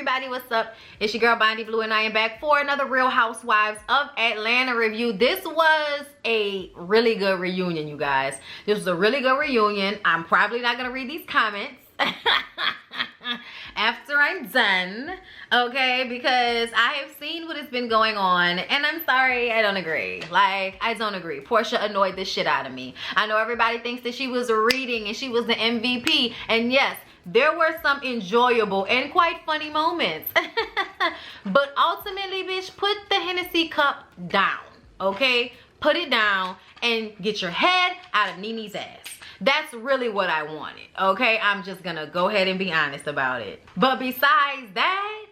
everybody, what's up? It's your girl Bondy Blue and I am back for another Real Housewives of Atlanta review. This was a really good reunion, you guys. This was a really good reunion. I'm probably not gonna read these comments after I'm done, okay, because I have seen what has been going on and I'm sorry, I don't agree. Like, I don't agree. Porsha annoyed the shit out of me. I know everybody thinks that she was reading and she was the MVP, and yes, there were some enjoyable and quite funny moments. But ultimately, bitch, put the Hennessy cup down, okay? Put it down and get your head out of Nene's ass. That's really what I wanted, okay? I'm just gonna go ahead and be honest about it. But besides that,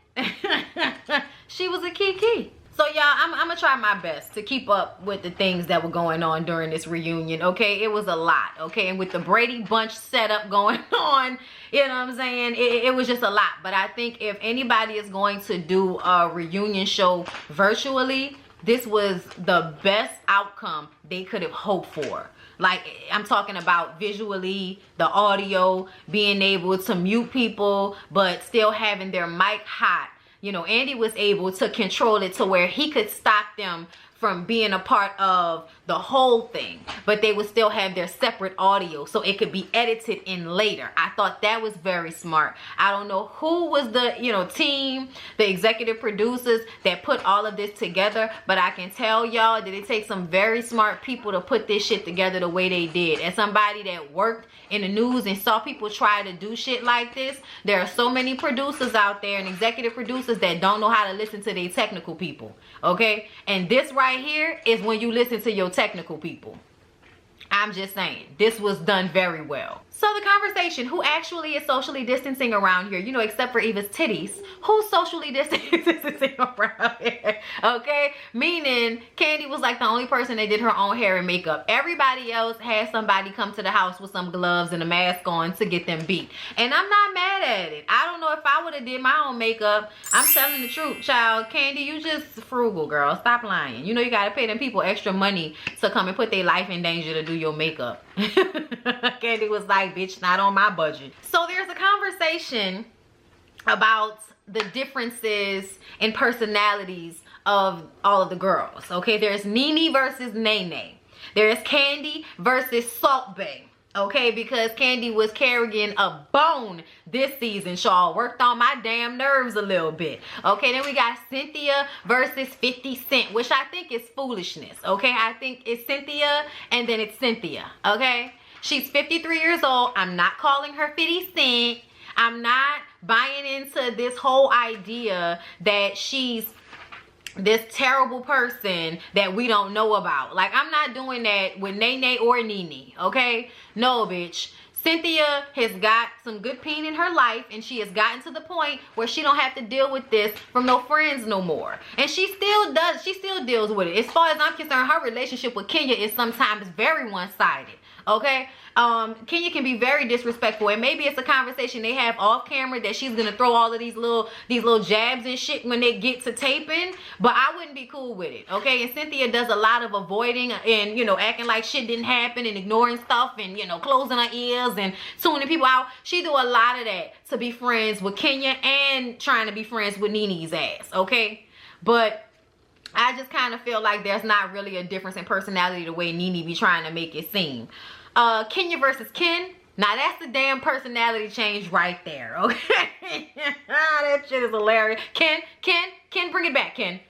she was a kiki. So y'all, I'm gonna try my best to keep up with the things that were going on during this reunion, okay? It was a lot, okay? And with the Brady Bunch setup going on, you know what I'm saying? It was just a lot. But I think if anybody is going to do a reunion show virtually, this was the best outcome they could have hoped for. Like, I'm talking about visually, the audio, being able to mute people, but still having their mic hot. You know, Andy was able to control it to where he could stop them from being a part of the whole thing, but they would still have their separate audio so it could be edited in later. I thought that was very smart. I don't know who was the, you know, team, the executive producers that put all of this together, but I can tell y'all that it takes some very smart people to put this shit together the way they did. As somebody that worked in the news and saw people try to do shit like this, there are so many producers out there and executive producers that don't know how to listen to their technical people, okay? And this right here is when you listen to your technical people. I'm just saying, this was done very well. So the conversation, who actually is socially distancing around here, you know, except for Eva's titties, who's socially distancing around here, okay? Meaning, Kandi was like the only person that did her own hair and makeup. Everybody else had somebody come to the house with some gloves and a mask on to get them beat. And I'm not mad at it. I don't know if I would have did my own makeup. I'm telling the truth, child. Kandi, you just frugal, girl. Stop lying. You know you gotta pay them people extra money to come and put their life in danger to do your makeup. Kandi was like, bitch, not on my budget. So there's a conversation about the differences in personalities of all of the girls, okay? There's Nene versus Nene. There's Kandi versus Salt Bae, okay? Because Kandi was carrying a bone this season, y'all. Worked on my damn nerves a little bit, okay? Then we got Cynthia versus 50 Cent, which I think is foolishness, okay? I think it's Cynthia and then it's Cynthia, okay? She's 53 years old. I'm not calling her 50 Cent. I'm not buying into this whole idea that she's this terrible person that we don't know about. Like, I'm not doing that with Nene or Nene, okay? No, bitch. Cynthia has got some good peen in her life, and she has gotten to the point where she don't have to deal with this from no friends no more. And she still does. She still deals with it. As far as I'm concerned, her relationship with Kenya is sometimes very one-sided. Okay, Kenya can be very disrespectful, and maybe it's a conversation they have off camera that she's gonna throw all of these little jabs and shit when they get to taping, but I wouldn't be cool with it, okay? And Cynthia does a lot of avoiding and, you know, acting like shit didn't happen and ignoring stuff and, you know, closing her ears and tuning people out. She do a lot of that to be friends with Kenya and trying to be friends with Nene's ass, okay? But I just kind of feel like there's not really a difference in personality the way Nene be trying to make it seem. Kenya versus Ken. Now that's the damn personality change right there, okay? That shit is hilarious. Ken, bring it back, Ken.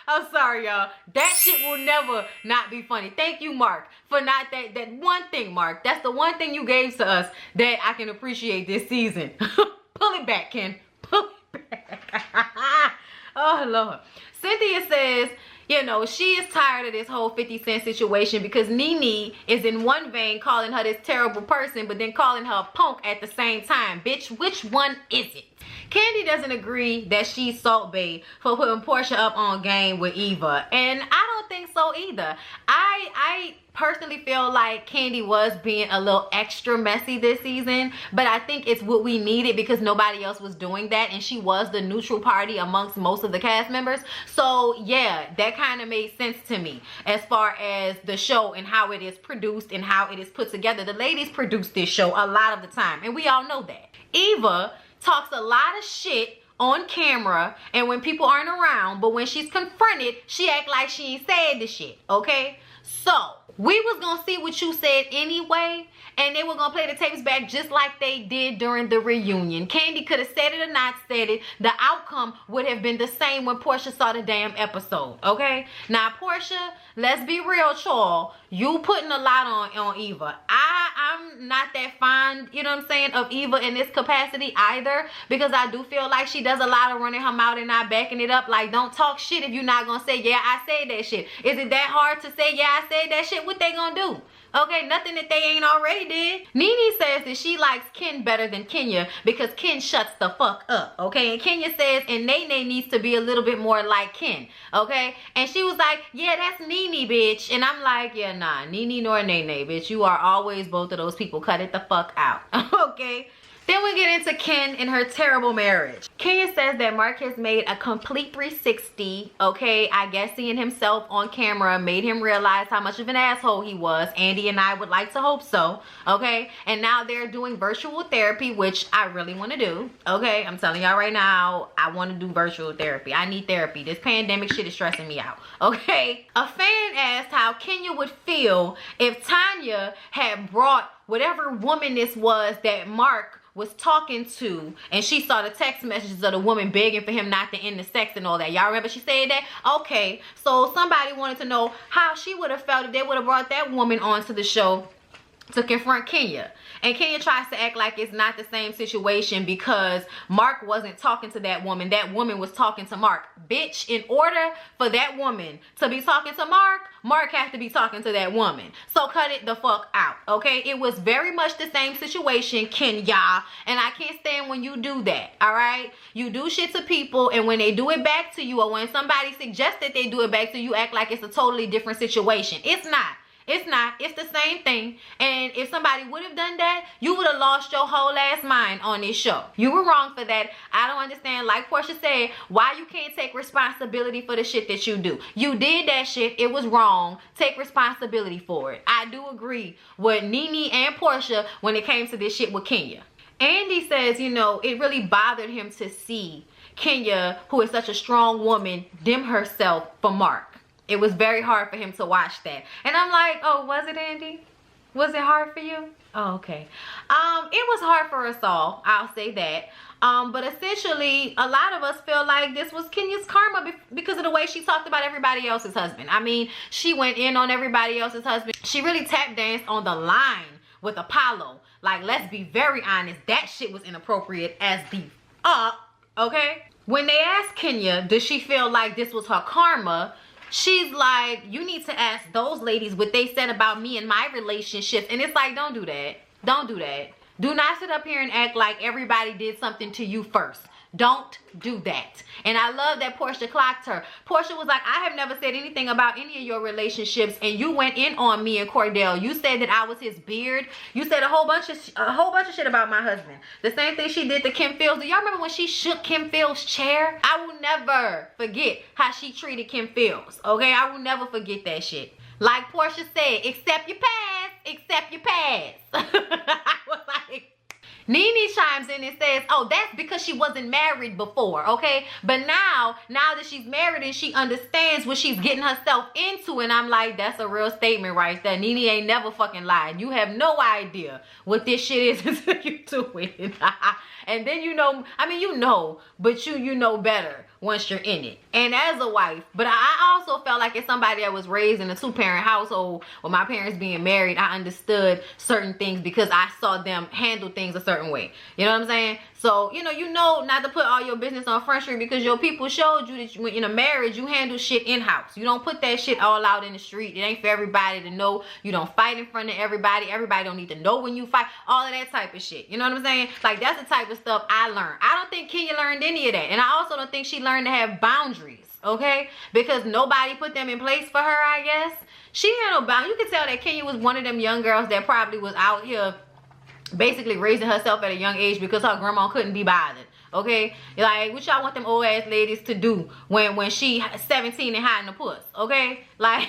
I'm sorry, y'all. That shit will never not be funny. Thank you, Mark, for not that one thing, Mark. That's the one thing you gave to us that I can appreciate this season. Pull it back, Ken. Pull it back. Oh, Lord. Cynthia says, you know, she is tired of this whole 50 Cent situation because Nene is in one vein calling her this terrible person, but then calling her a punk at the same time. Bitch, which one is it? Kandi doesn't agree that she's Salt Bae for putting Porsha up on game with Eva, and I don't think so either. I personally feel like Kandi was being a little extra messy this season, but I think it's what we needed because nobody else was doing that, and she was the neutral party amongst most of the cast members. So yeah, that kind of made sense to me as far as the show and how it is produced and how it is put together. The ladies produce this show a lot of the time, and we all know that. Eva, talks a lot of shit on camera and when people aren't around, but when she's confronted, she act like she ain't said the shit, okay? So, we was gonna see what you said anyway, and they were gonna play the tapes back just like they did during the reunion. Kandi could have said it or not said it. The outcome would have been the same when Porsha saw the damn episode, okay? Now, Porsha, let's be real, y'all. You putting a lot on Eva. I'm not that fond, you know what I'm saying, of Eva in this capacity either, because I do feel like she does a lot of running her mouth and not backing it up. Like, don't talk shit if you're not gonna say, yeah, I said that shit. Is it that hard to say, yeah, I said that shit? What they gonna do? Okay, nothing that they ain't already did. Nene says that she likes Ken better than Kenya because Ken shuts the fuck up, okay? And Kenya says, and Nene needs to be a little bit more like Ken, okay? And she was like, yeah, that's Nene, bitch. And I'm like, yeah, nah, Nene nor Nene, bitch. You are always both of those people. Cut it the fuck out, okay? Then we get into Ken and her terrible marriage. Kenya says that Mark has made a complete 360, okay? I guess seeing himself on camera made him realize how much of an asshole he was. Andy and I would like to hope so, okay? And now they're doing virtual therapy, which I really want to do, okay? I'm telling y'all right now, I want to do virtual therapy. I need therapy. This pandemic shit is stressing me out, okay? A fan asked how Kenya would feel if Tanya had brought whatever woman this was that Mark was talking to, and she saw the text messages of the woman begging for him not to end the sex and all that. Y'all remember she said that? Okay, so somebody wanted to know how she would have felt if they would have brought that woman onto the show to confront Kenya. And Kenya tries to act like it's not the same situation because Mark wasn't talking to that woman. That woman was talking to Mark. Bitch, in order for that woman to be talking to Mark, Mark has to be talking to that woman. So cut it the fuck out, okay? It was very much the same situation, Kenya. And I can't stand when you do that, all right? You do shit to people, and when they do it back to you, or when somebody suggests that they do it back to you, act like it's a totally different situation. It's not. It's not. It's the same thing. And if somebody would have done that, you would have lost your whole ass mind on this show. You were wrong for that. I don't understand, like Porsha said, why you can't take responsibility for the shit that you do. You did that shit. It was wrong. Take responsibility for it. I do agree with Nene and Porsha when it came to this shit with Kenya. Andy says, you know, it really bothered him to see Kenya, who is such a strong woman, dim herself for Mark. It was very hard for him to watch that. And I'm like, oh, was it, Andy? Was it hard for you? Oh, okay. It was hard for us all. I'll say that. But essentially, a lot of us feel like this was Kenya's karma because of the way she talked about everybody else's husband. I mean, she went in on everybody else's husband. She really tap danced on the line with Apollo. Like, let's be very honest. That shit was inappropriate as the okay? When they asked Kenya, does she feel like this was her karma? She's like, you need to ask those ladies what they said about me and my relationships. And it's like, don't do that. Don't do that. Do not sit up here and act like everybody did something to you first. Don't do that. And I love that Porsha clocked her. Porsha was like, I have never said anything about any of your relationships, and you went in on me and Cordell. You said that I was his beard. You said a whole bunch of shit about my husband. The same thing she did to Kim Fields. Do y'all remember when she shook Kim Fields' chair? I will never forget how she treated Kim Fields. Okay, I will never forget that shit. Like Porsha said, accept your past, accept your past. I was like, Nene chimes in and says, oh, that's because she wasn't married before, okay? But now that she's married and she understands what she's getting herself into, and I'm like, that's a real statement right there. Nene ain't never fucking lied. You have no idea what this shit is until you do it. And then you know, I mean, you know, but you know better once you're in it. And as a wife, but I also felt like as somebody that was raised in a two-parent household with my parents being married, I understood certain things because I saw them handle things a certain way. You know what I'm saying? So, you know not to put all your business on Front Street because your people showed you that in a marriage, you handle shit in-house. You don't put that shit all out in the street. It ain't for everybody to know. You don't fight in front of everybody. Everybody don't need to know when you fight. All of that type of shit. You know what I'm saying? Like, that's the type of stuff I learned. I don't think Kenya learned any of that. And I also don't think she learned to have boundaries, okay? Because nobody put them in place for her, I guess. She had no boundaries. You could tell that Kenya was one of them young girls that probably was out here basically raising herself at a young age because her grandma couldn't be bothered, okay? Like, what y'all want them old ass ladies to do when she 17 and hiding the puss, okay? Like,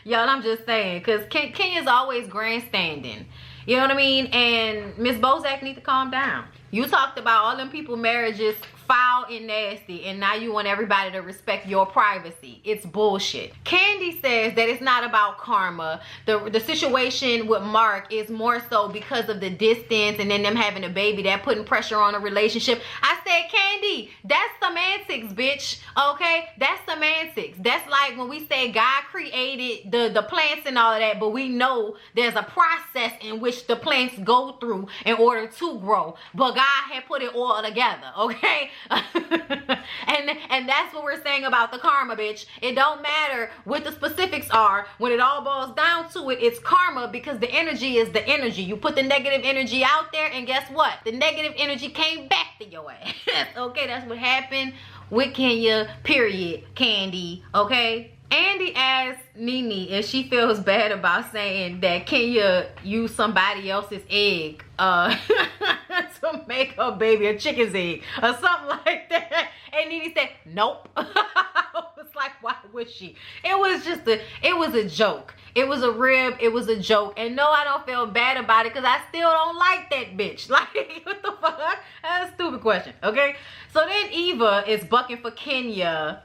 y'all, I'm just saying, because Kenya's always grandstanding, you know what I mean? And Miss Bozak need to calm down. You talked about all them people marriages foul and nasty, and now you want everybody to respect your privacy. It's bullshit. Candy says that it's not about karma. The situation with Mark is more so because of the distance and then them having a baby, that putting pressure on a relationship. I said, Candy, that's semantics, bitch. Okay, that's semantics. That's like when we say God created the plants and all of that, but we know there's a process in which the plants go through in order to grow, but God had put it all together. Okay. and that's what we're saying about the karma, bitch. It don't matter what the specifics are. When it all boils down to it, it's karma, because the energy is the energy. You put the negative energy out there, and guess what? The negative energy came back to your ass. Okay, that's what happened with Kenya, period. Candy, okay? Andy asked Nene if she feels bad about saying that Kenya used somebody else's egg to make her baby a chicken's egg or something like that. And Nene said, nope. I was like, why would she? It was a joke. It was a rib. It was a joke. And no, I don't feel bad about it because I still don't like that bitch. Like, what the fuck? That's a stupid question, okay? So then Eva is bucking for Kenya.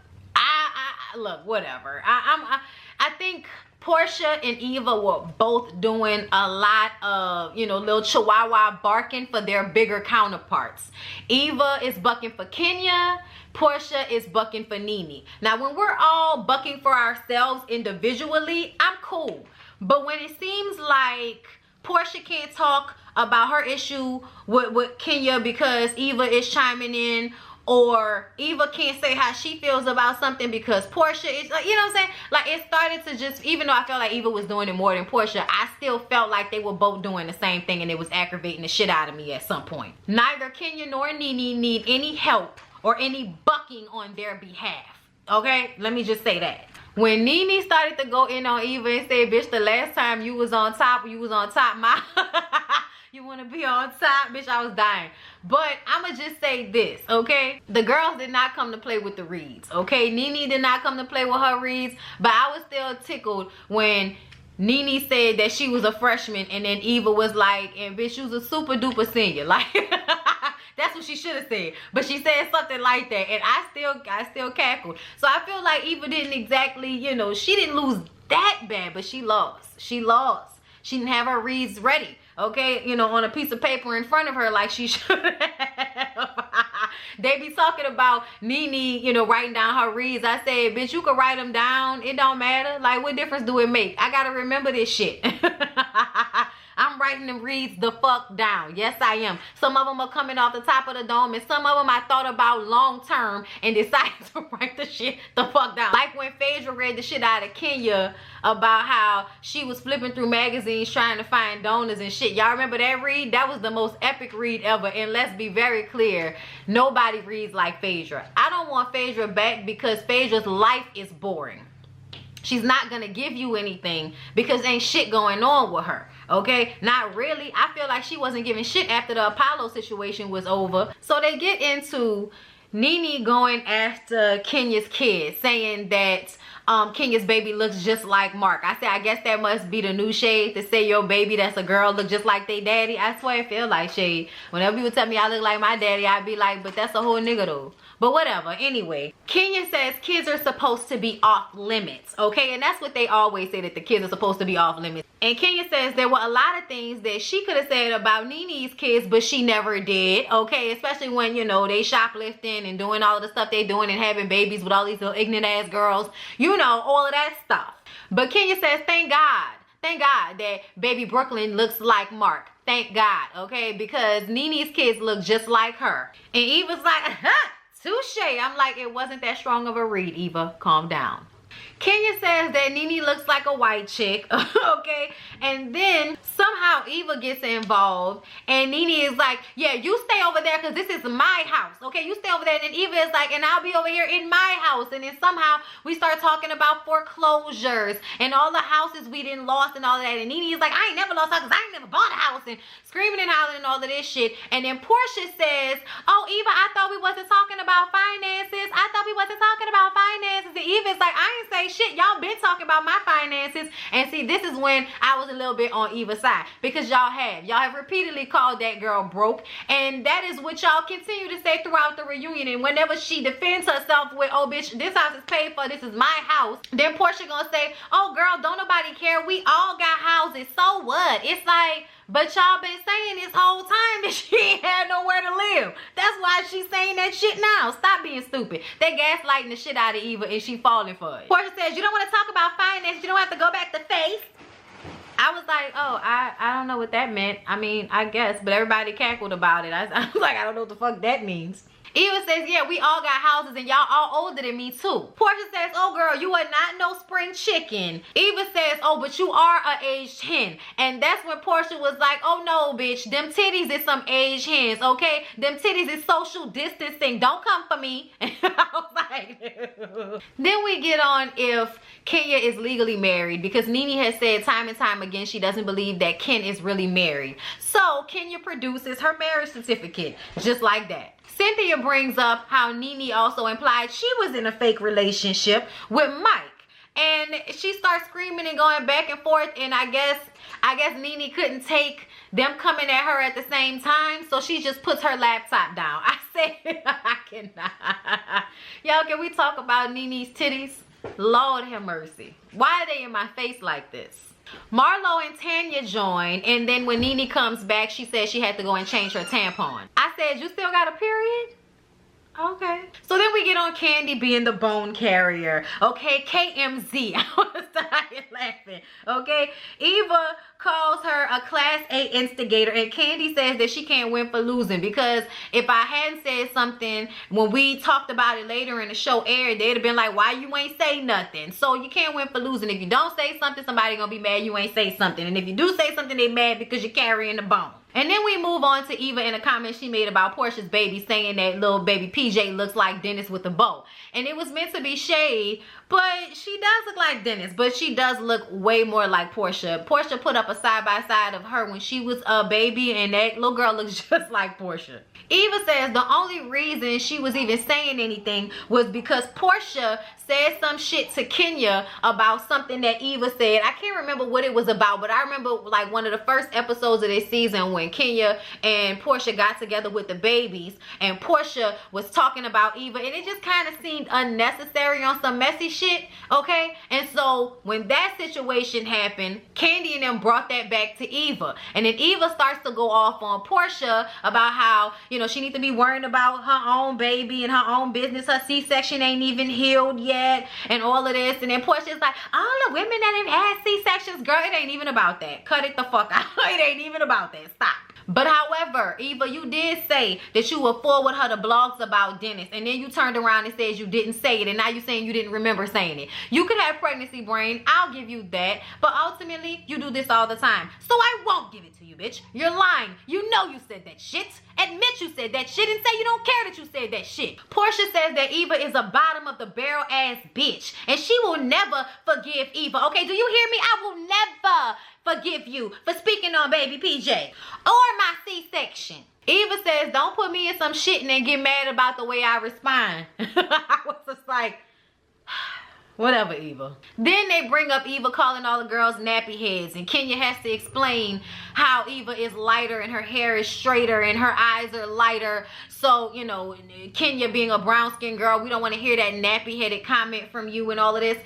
Look, whatever. I think Porsha and Eva were both doing a lot of, you know, little chihuahua barking for their bigger counterparts. Eva is bucking for Kenya. Porsha is bucking for Nene. Now, when we're all bucking for ourselves individually, I'm cool. But when it seems like Porsha can't talk about her issue with Kenya because Eva is chiming in, or Eva can't say how she feels about something because Porsha is, like, you know what I'm saying? Like, it started to just, even though I felt like Eva was doing it more than Porsha, I still felt like they were both doing the same thing, and it was aggravating the shit out of me at some point. Neither Kenya nor Nene need any help or any bucking on their behalf. Okay? Let me just say that. When Nene started to go in on Eva and say, bitch, the last time you was on top, my... You want to be on top, bitch, I was dying. But I'ma just say this, okay? The girls did not come to play with the reeds, okay? Nene did not come to play with her reeds, but I was still tickled when Nene said that she was a freshman, and then Eva was like, and bitch, you was a super duper senior. Like, that's what she should have said. But she said something like that, and I still cackled. So I feel like Eva didn't exactly, you know, she didn't lose that bad, but she lost. She lost. She didn't have her reads ready, okay, you know, on a piece of paper in front of her like she should have. They be talking about Nene, you know, writing down her reads. I said, bitch, you can write them down. It don't matter. Like, what difference do it make? I gotta remember this shit. I'm writing them reads the fuck down. Yes, I am. Some of them are coming off the top of the dome, and some of them I thought about long term and decided to write the shit the fuck down. Like when Phaedra read the shit out of Kenya about how she was flipping through magazines trying to find donors and shit. Y'all remember that read? That was the most epic read ever. And let's be very clear, nobody reads like Phaedra. I don't want Phaedra back because Phaedra's life is boring. She's not gonna give you anything because ain't shit going on with her, okay? Not really. I feel like she wasn't giving shit after the Apollo situation was over. So they get into Nene going after Kenya's kid, saying that Kenya's baby looks just like Mark. I said, I guess that must be the new shade to say your baby that's a girl look just like they daddy. I swear it feel like shade. Whenever people tell me I look like my daddy, I be like, but that's a whole nigga though. But whatever. Anyway, Kenya says kids are supposed to be off limits, okay? And that's what they always say, that the kids are supposed to be off limits. And Kenya says there were a lot of things that she could have said about Nene's kids, but she never did, okay? Especially when, you know, they shoplifting and doing all of the stuff they doing and having babies with all these little ignorant ass girls. You know, all of that stuff. But Kenya says, thank God. Thank God that baby Brooklyn looks like Mark. Thank God, okay? Because Nene's kids look just like her. And Eva's like, huh? Touche. I'm like, it wasn't that strong of a read, Eva. Calm down. Kenya says that Nene looks like a white chick, okay? And then somehow Eva gets involved, and Nene is like, yeah, you stay over there because this is my house, okay? You stay over there. And Eva is like, and I'll be over here in my house. And then somehow we start talking about foreclosures and all the houses we didn't lost and all of that. And Nene is like, I ain't never lost a house because I ain't never bought a house, and screaming and hollering and all of this shit. And then Porsha says, oh, Eva, I thought we wasn't talking about finances. I thought we wasn't talking about finances. And Eva's like, I ain't say shit. Y'all been talking about my finances. And see, this is when I was a little bit on Eva's side, because y'all have repeatedly called that girl broke, and that is what y'all continue to say throughout the reunion. And whenever she defends herself with, oh bitch, this house is paid for, this is my house, then Porsha gonna say, oh girl, don't nobody care, we all got houses, so what? It's like, but y'all been saying this whole time that she ain't had nowhere to live. That's why she's saying that shit now. Stop being stupid. They gaslighting the shit out of Eva and she falling for it. Porsha says, you don't want to talk about finance, you don't have to go back to face. I was like, oh, I don't know what that meant. I mean, I guess, but everybody cackled about it. I was like, I don't know what the fuck that means. Eva says, yeah, we all got houses and y'all all older than me too. Porsha says, oh girl, you are not no spring chicken. Eva says, oh, but you are a aged hen. And that's when Porsha was like, oh no, bitch, them titties is some aged hens, okay? Them titties is social distancing. Don't come for me. And I was like, then we get on if Kenya is legally married, because Nene has said time and time again she doesn't believe that Ken is really married. So Kenya produces her marriage certificate just like that. Cynthia brings up how Nene also implied she was in a fake relationship with Mike. And she starts screaming and going back and forth, and I guess Nene couldn't take them coming at her at the same time, so she just puts her laptop down. I said, I cannot. Y'all, can we talk about Nene's titties? Lord have mercy. Why are they in my face like this? Marlo and Tanya join, and then when Nene comes back, she says she had to go and change her tampon. I said, you still got a period? Okay. So then we get on Kandi being the bone carrier. Okay, KMZ. I was dying laughing. Okay. Eva calls her a class A instigator, and Kandi says that she can't win for losing, because if I hadn't said something when we talked about it later and the show aired, they'd have been like, why you ain't say nothing? So you can't win for losing. If you don't say something, somebody gonna be mad you ain't say something, and if you do say something, they mad because you're carrying the bone. And then we move on to Eva in a comment she made about Porsha's baby, saying that little baby PJ looks like Dennis with a bow. And it was meant to be shade, but she does look like Dennis, but she does look way more like Porsha. Porsha put up a side-by-side of her when she was a baby, and that little girl looks just like Porsha. Eva says the only reason she was even saying anything was because Porsha said some shit to Kenya about something that Eva said. I can't remember what it was about, but I remember like one of the first episodes of this season when Kenya and Porsha got together with the babies, and Porsha was talking about Eva, and it just kind of seemed unnecessary on some messy shit, okay? And so when that situation happened, Kandi and them brought that back to Eva, and then Eva starts to go off on Porsha about how, you know, she needs to be worrying about her own baby and her own business. Her C-section ain't even healed yet, and all of this. And then Porsha's like, all the women that have had C-sections, girl, it ain't even about that. Cut it the fuck out. It ain't even about that. Stop. But however, Eva, you did say that you would forward her the blogs about Dennis, and then you turned around and said you didn't say it, and now you're saying you didn't remember saying it. You could have pregnancy brain, I'll give you that, but ultimately, you do this all the time. So I won't give it to you, bitch. You're lying. You know you said that shit. Admit you said that shit and say you don't care that you said that shit. Porsha says that Eva is a bottom of the barrel ass bitch, and she will never forgive Eva. Okay, do you hear me? I will never forgive you for speaking on baby PJ or my C-section. Eva says, don't put me in some shit and then get mad about the way I respond. I was just like, whatever, Eva. Then they bring up Eva calling all the girls nappy heads, and Kenya has to explain how Eva is lighter and her hair is straighter and her eyes are lighter. So, you know, Kenya being a brown skinned girl, we don't want to hear that nappy headed comment from you and all of this.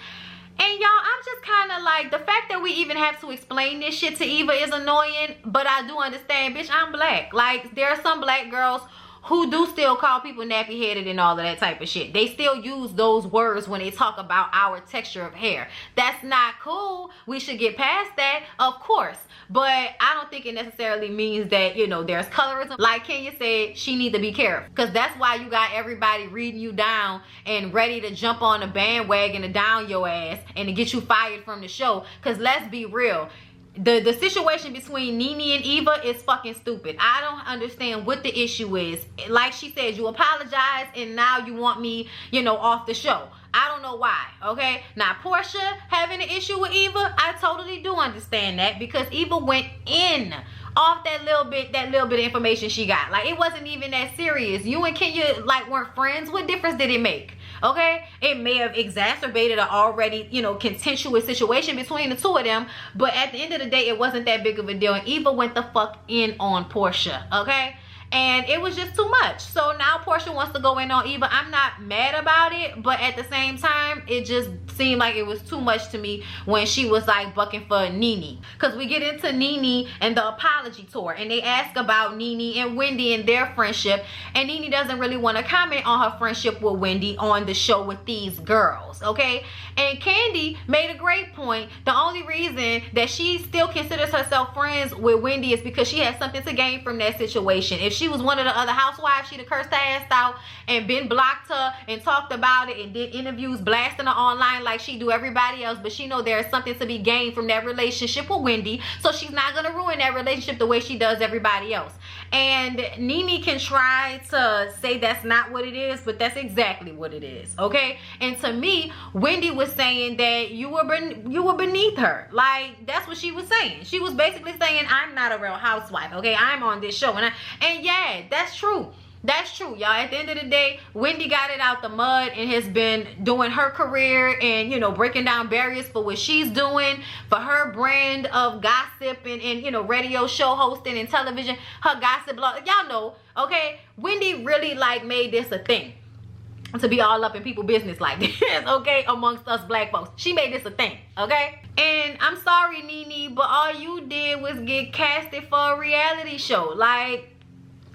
And y'all, I'm just kind of like, the fact that we even have to explain this shit to Eva is annoying, but I do understand, bitch, I'm black. Like, there are some black girls who do still call people nappy-headed and all of that type of shit. They still use those words when they talk about our texture of hair. That's not cool. We should get past that, of course. But I don't think it necessarily means that, you know, there's colorism. Like Kenya said, she need to be careful. Because that's why you got everybody reading you down and ready to jump on a bandwagon to down your ass and to get you fired from the show. Because let's be real. The situation between Nene and Eva is fucking stupid. I don't understand what the issue is. Like she said, you apologize and now you want me, you know, off the show. I don't know why, okay? Now, Porsha having an issue with Eva, I totally do understand that, because Eva went in off that little bit of information she got. Like, it wasn't even that serious. You and Kenya, like, weren't friends. What difference did it make? okay? It may have exacerbated an already, you know, contentious situation between the two of them, but at the end of the day, it wasn't that big of a deal. And Eva went the fuck in on Porsha, okay? And it was just too much. So now Porsha wants to go in on Eva. I'm not mad about it, but at the same time, it just seemed like it was too much to me when she was like bucking for Nene. Because we get into Nene and the apology tour, and they ask about Nene and Wendy and their friendship, and Nene doesn't really want to comment on her friendship with Wendy on the show with these girls, okay? And Candy made a great point. The only reason that she still considers herself friends with Wendy is because she has something to gain from that situation. If she was one of the other housewives, she'd have cursed her ass out and been blocked her and talked about it and did interviews blasting her online like she do everybody else. But she know there's something to be gained from that relationship with Wendy, so she's not gonna ruin that relationship the way she does everybody else. And Nene can try to say that's not what it is, but that's exactly what it is, okay? And to me, Wendy was saying that you were beneath her. Like, that's what she was saying. She was basically saying, I'm not a real housewife, okay? I'm on this show. And yeah, that's true. That's true, y'all. At the end of the day, Wendy got it out the mud and has been doing her career and, you know, breaking down barriers for what she's doing, for her brand of gossip and you know, radio show hosting and television, her gossip blog. Y'all know, okay? Wendy really, like, made this a thing. To be all up in people's business like this, okay, amongst us black folks. She made this a thing, okay? And I'm sorry, Nene, but all you did was get casted for a reality show. Like,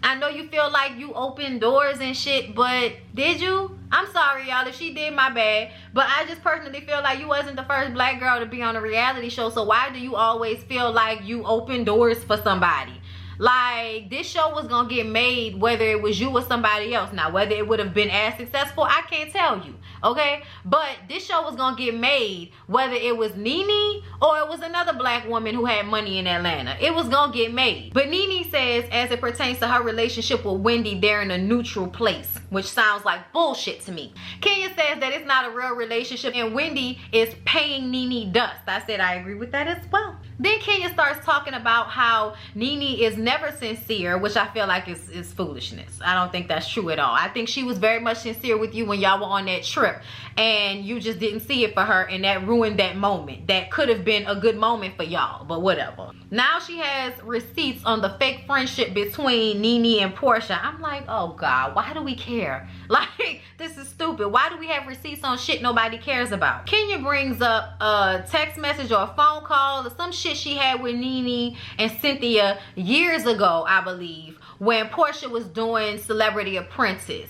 I know you feel like you opened doors and shit, but did you? I'm sorry, y'all, if she did, my bad. But I just personally feel like you wasn't the first black girl to be on a reality show, so why do you always feel like you opened doors for somebody? Like, this show was gonna get made whether it was you or somebody else. Now, whether it would have been as successful, I can't tell you, okay? But this show was gonna get made whether it was Nene or it was another black woman who had money in Atlanta. It was gonna get made. But Nene says, as it pertains to her relationship with Wendy, they're in a neutral place, which sounds like bullshit to me. Kenya says that it's not a real relationship and Wendy is paying Nene dust. I said I agree with that as well. Then Kenya starts talking about how Nene is never sincere, which I feel like is foolishness. I don't think that's true at all. I think she was very much sincere with you when y'all were on that trip and you just didn't see it for her, and that ruined that moment. That could have been a good moment for y'all, but whatever. Now she has receipts on the fake friendship between Nene and Porsha. I'm like, oh God, why do we care? Like, this is stupid. Why do we have receipts on shit nobody cares about? Kenya brings up a text message or a phone call or some shit she had with Nene and Cynthia years ago, I believe, when Porsha was doing Celebrity Apprentice.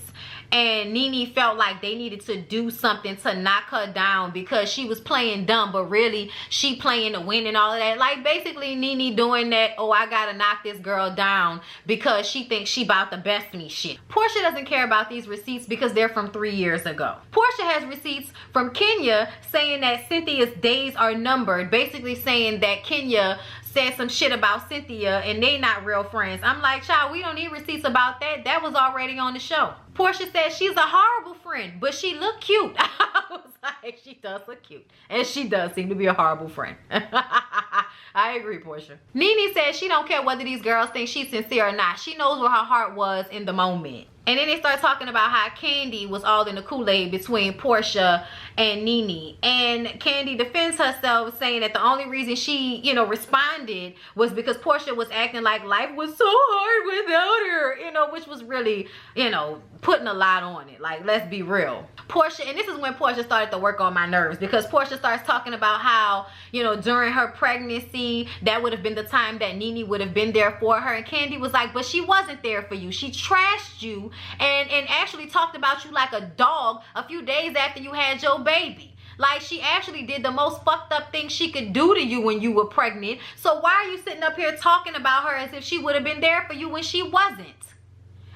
And Nene felt like they needed to do something to knock her down because she was playing dumb, but really she playing to win and all of that. Like, basically Nene doing that, oh, I gotta knock this girl down because she thinks she about the best me shit. Porsha doesn't care about these receipts because they're from 3 years ago. Porsha has receipts from Kenya saying that Cynthia's days are numbered, basically saying that Kenya said some shit about Cynthia and they not real friends. I'm like, child, we don't need receipts about that. That was already on the show. Porsha said she's a horrible friend, but she look cute. I was like, she does look cute. And she does seem to be a horrible friend. I agree, Porsha. Nene said she don't care whether these girls think she's sincere or not. She knows where her heart was in the moment. And then they start talking about how Candy was all in the Kool-Aid between Porsha and Nene. And Candy defends herself, saying that the only reason she, you know, responded was because Porsha was acting like life was so hard without her, you know, which was really, you know, putting a lot on it. Like, let's be real. Porsha, and this is when Porsha started to work on my nerves, because Porsha starts talking about how, you know, during her pregnancy, that would have been the time that Nene would have been there for her. And Candy was like, but she wasn't there for you. She trashed you and actually talked about you like a dog a few days after you had your baby. Like, she actually did the most fucked up thing she could do to you when you were pregnant. So why are you sitting up here talking about her as if she would have been there for you when she wasn't?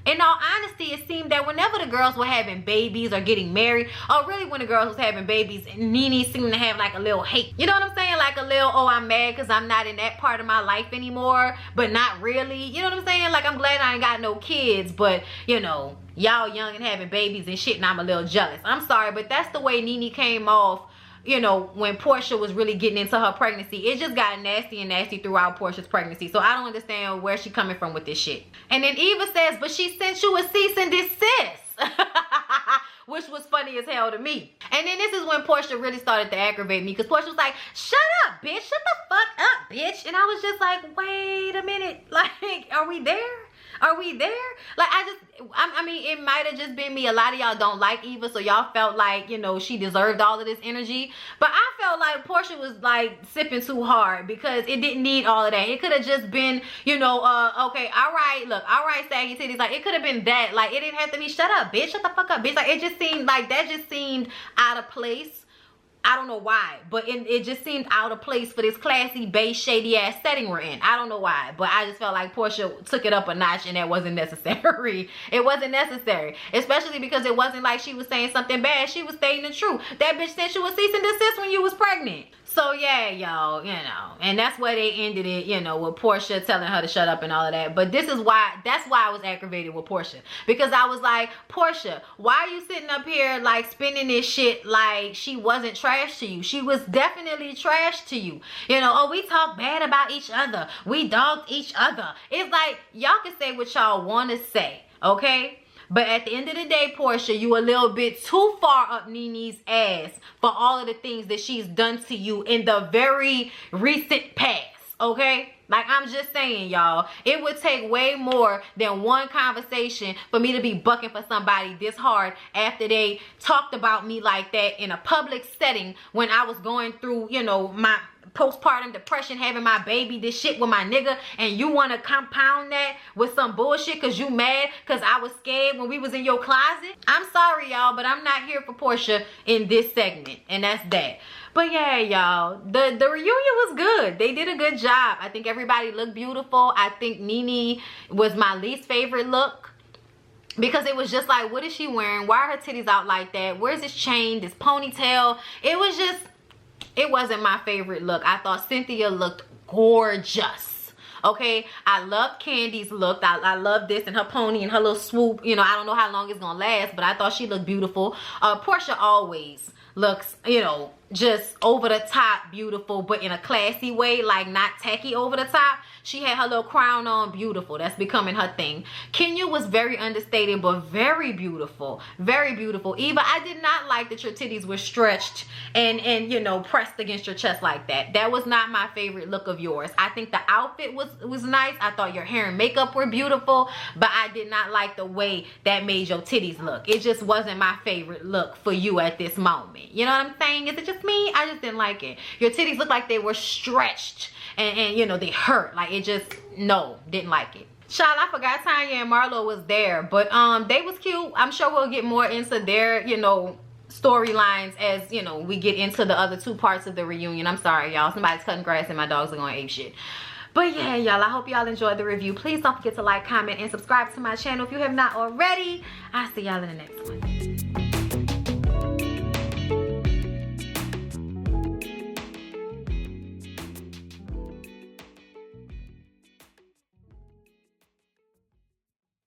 In all honesty, it seemed that whenever the girls were having babies or getting married, or really when the girls was having babies, Nene seemed to have like a little hate. You know what I'm saying? Like a little, oh, I'm mad because I'm not in that part of my life anymore, but not really. You know what I'm saying? Like, I'm glad I ain't got no kids, but, you know, y'all young and having babies and shit, and I'm a little jealous. I'm sorry, but that's the way Nene came off, you know, when Porsha was really getting into her pregnancy. It just got nasty and nasty throughout Porsha's pregnancy. So I don't understand where she coming from with this shit. And then Eva says, but she sent you a cease and desist. Which was funny funny as hell to me. And then this is when Porsha really started to aggravate me, because Porsha was like, shut up, bitch, shut the fuck up, bitch. And I was just like, wait a minute, like, are we there? Are we there? Like, I mean, it might have just been me. A lot of y'all don't like Eva, so y'all felt like, you know, she deserved all of this energy. But I felt like Porsha was, like, sipping too hard, because it didn't need all of that. It could have just been, you know, okay, all right, look, all right, saggy titties. Like, it could have been that. Like, it didn't have to be, shut up, bitch, shut the fuck up, bitch. Like, it just seemed like, that just seemed out of place. I don't know why, but it just seemed out of place for this classy, beige, shady ass setting we're in. I don't know why, but I just felt like Porsha took it up a notch, and that wasn't necessary. It wasn't necessary, especially because it wasn't like she was saying something bad. She was stating the truth. That bitch said she was cease and desist when you was pregnant. So yeah, y'all, you know, and that's where they ended it, you know, with Porsha telling her to shut up and all of that. But this is why, that's why I was aggravated with Porsha, because I was like, Porsha, why are you sitting up here like spinning this shit like she wasn't trash to you? She was definitely trash to you. You know, oh, we talk bad about each other, we dogged each other. It's like, y'all can say what y'all want to say, okay? But at the end of the day, Porsha, you a little bit too far up Nene's ass for all of the things that she's done to you in the very recent past, okay? Like, I'm just saying, y'all, it would take way more than one conversation for me to be bucking for somebody this hard after they talked about me like that in a public setting when I was going through, you know, my postpartum depression, having my baby, this shit with my nigga, and you want to compound that with some bullshit because you mad because I was scared when we was in your closet. I'm sorry, y'all, but I'm not here for Porsha in this segment, and that's that. But yeah, y'all, the reunion was good. They did a good job. I think everybody looked beautiful. I think Nene was my least favorite look, because it was just like, what is she wearing? Why are her titties out like that? Where's this chain, this ponytail? It was just, it wasn't my favorite look. I thought Cynthia looked gorgeous. Okay, I love Candy's look. I love this and her pony and her little swoop. You know, I don't know how long it's gonna last, but I thought she looked beautiful. Porsha always looks, you know, just over the top beautiful, but in a classy way, like not tacky over the top. She had her little crown on, beautiful. That's becoming her thing. Kenya was very understated, but very beautiful. Very beautiful. Eva, I did not like that your titties were stretched and you know, pressed against your chest like that. That was not my favorite look of yours. I think the outfit was nice. I thought your hair and makeup were beautiful, but I did not like the way that made your titties look. It just wasn't my favorite look for you at this moment. You know what I'm saying? Is it just me? I just didn't like it. Your titties looked like they were stretched and you know, they hurt. Like, it just, no, didn't like it. Child, I forgot Tanya and Marlo was there, but they was cute. I'm sure we'll get more into their, you know, storylines as, you know, we get into the other two parts of the reunion. I'm sorry, y'all. Somebody's cutting grass and my dogs are going ape shit. But yeah, y'all, I hope y'all enjoyed the review. Please don't forget to like, comment, and subscribe to my channel if you have not already. I'll see y'all in the next one.